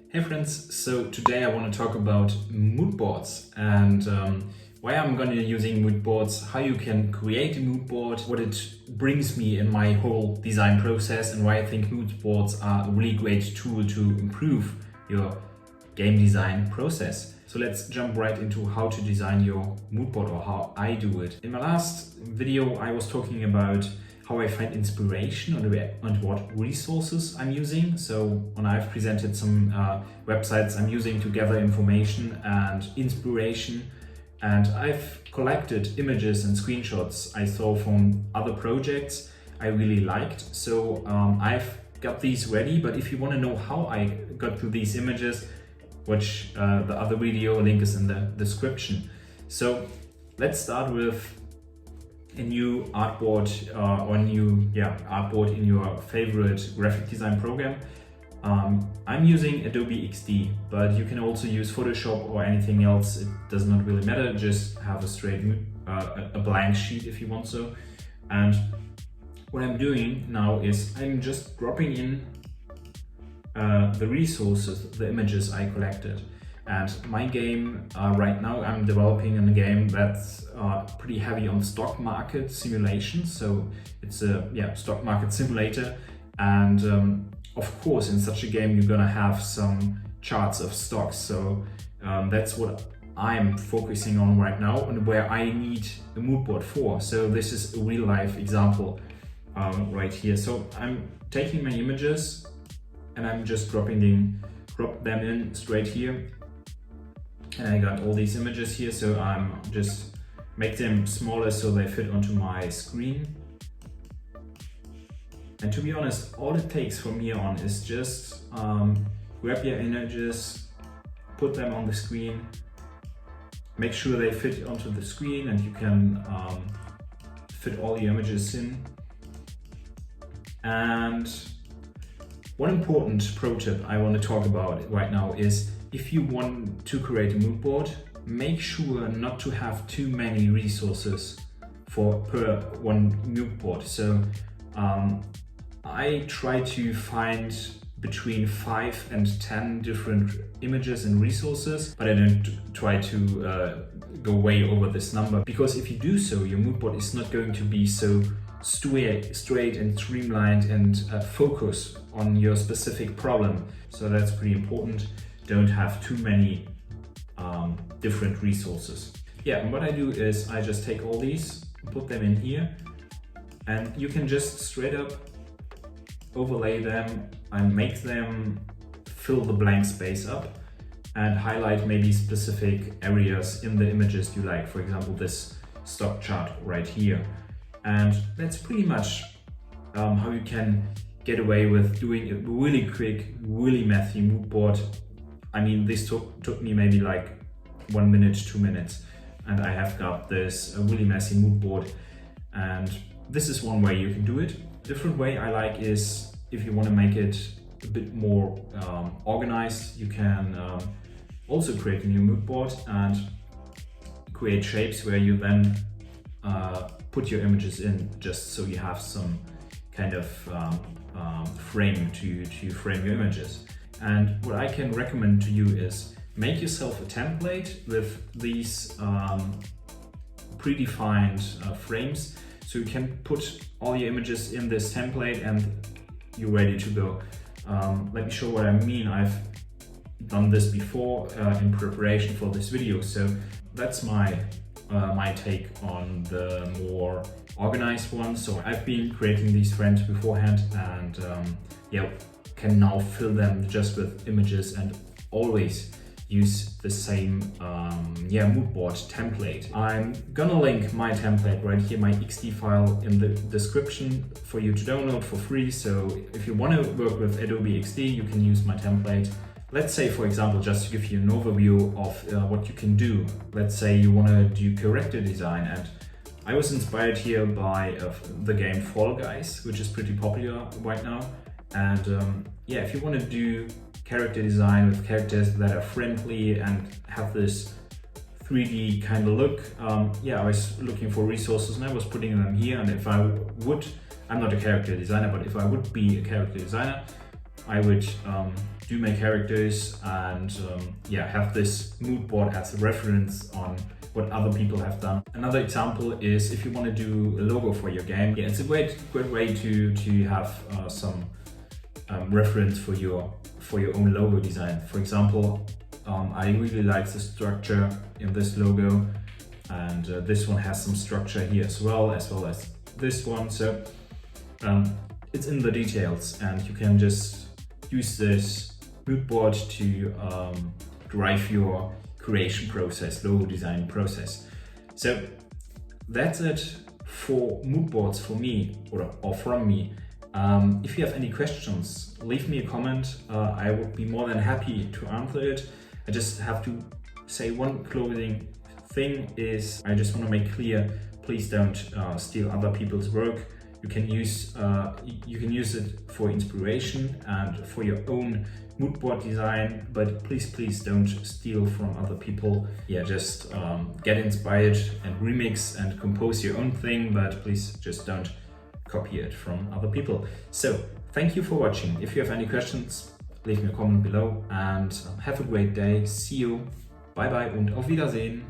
Hey friends, so today I want to talk about mood boards and why I'm going to be using mood boards, how you can create a mood board, what it brings me in my whole design process, and why I think mood boards are a really great tool to improve your game design process. So let's jump right into how to design your mood board, or how I do it. In my last video I was talking about how I find inspiration and what resources I'm using. So when I've presented some websites I'm using to gather information and inspiration, and I've collected images and screenshots I saw from other projects I really liked. So I've got these ready, but if you want to know how I got to these images, watch the other video, link is in the description. So let's start with a new artboard artboard in your favorite graphic design program. I'm using Adobe XD, but you can also use Photoshop or anything else. It does not really matter. Just have a straight a blank sheet if you want so. And what I'm doing now is I'm just dropping in the resources, the images I collected. And my game right now, I'm developing a game that's pretty heavy on stock market simulation. So it's a stock market simulator, and of course in such a game you're gonna have some charts of stocks. So that's what I'm focusing on right now, and where I need a mood board for. So this is a real life example right here. So I'm taking my images and I'm just drop them in straight here. And I got all these images here, so I'm just make them smaller so they fit onto my screen. And to be honest, all it takes from here on is just grab your images, put them on the screen, make sure they fit onto the screen, and you can fit all the images in. And one important pro tip I want to talk about right now is, if you want to create a mood board, make sure not to have too many resources per one mood board. So I try to find between 5 and 10 different images and resources, but I don't try to go way over this number, because if you do so, your mood board is not going to be so straight and streamlined and focus on your specific problem. So that's pretty important. Don't have too many different resources. Yeah, and what I do is I just take all these, put them in here, and you can just straight up overlay them and make them fill the blank space up and highlight maybe specific areas in the images you like. For example, this stock chart right here. And that's pretty much how you can get away with doing a really quick, really messy mood board. I mean, this took me maybe like 1 minute, 2 minutes, and I have got this really messy mood board. And this is one way you can do it. A different way I like is, if you want to make it a bit more organized, you can also create a new mood board and create shapes where you then put your images in, just so you have some kind of frame to frame your images. And what I can recommend to you is make yourself a template with these predefined frames, so you can put all your images in this template and you're ready to go. Let me show what I mean. I've done this before in preparation for this video, so that's my take on the more organized one. So I've been creating these frames beforehand, and can now fill them just with images and always use the same mood board template. I'm gonna link my template right here, my XD file, in the description for you to download for free. So if you want to work with Adobe XD, you can use my template. Let's say, for example, just to give you an overview of what you can do. Let's say you want to do character design, and I was inspired here by the game Fall Guys, which is pretty popular right now. And if you want to do character design with characters that are friendly and have this 3D kind of look, I was looking for resources and I was putting them here. And if I would, I'm not a character designer, but if I would be a character designer, I would do my characters and yeah, have this mood board as a reference on what other people have done. Another example is if you want to do a logo for your game. Yeah, it's a great way to have some reference for your own logo design. For example, I really like the structure in this logo, and this one has some structure here as well as this one. So it's in the details, and you can just use this mood board to drive your creation process, logo design process. So that's it for mood boards for me or from me. If you have any questions, leave me a comment. I would be more than happy to answer it. I just have to say one closing thing is I just want to make clear, please don't steal other people's work. You can use it for inspiration and for your own mood board design, but please don't steal from other people. Yeah, just get inspired and remix and compose your own thing, but please just don't copy it from other people. So thank you for watching. If you have any questions, leave me a comment below and have a great day. See you. Bye bye und auf Wiedersehen.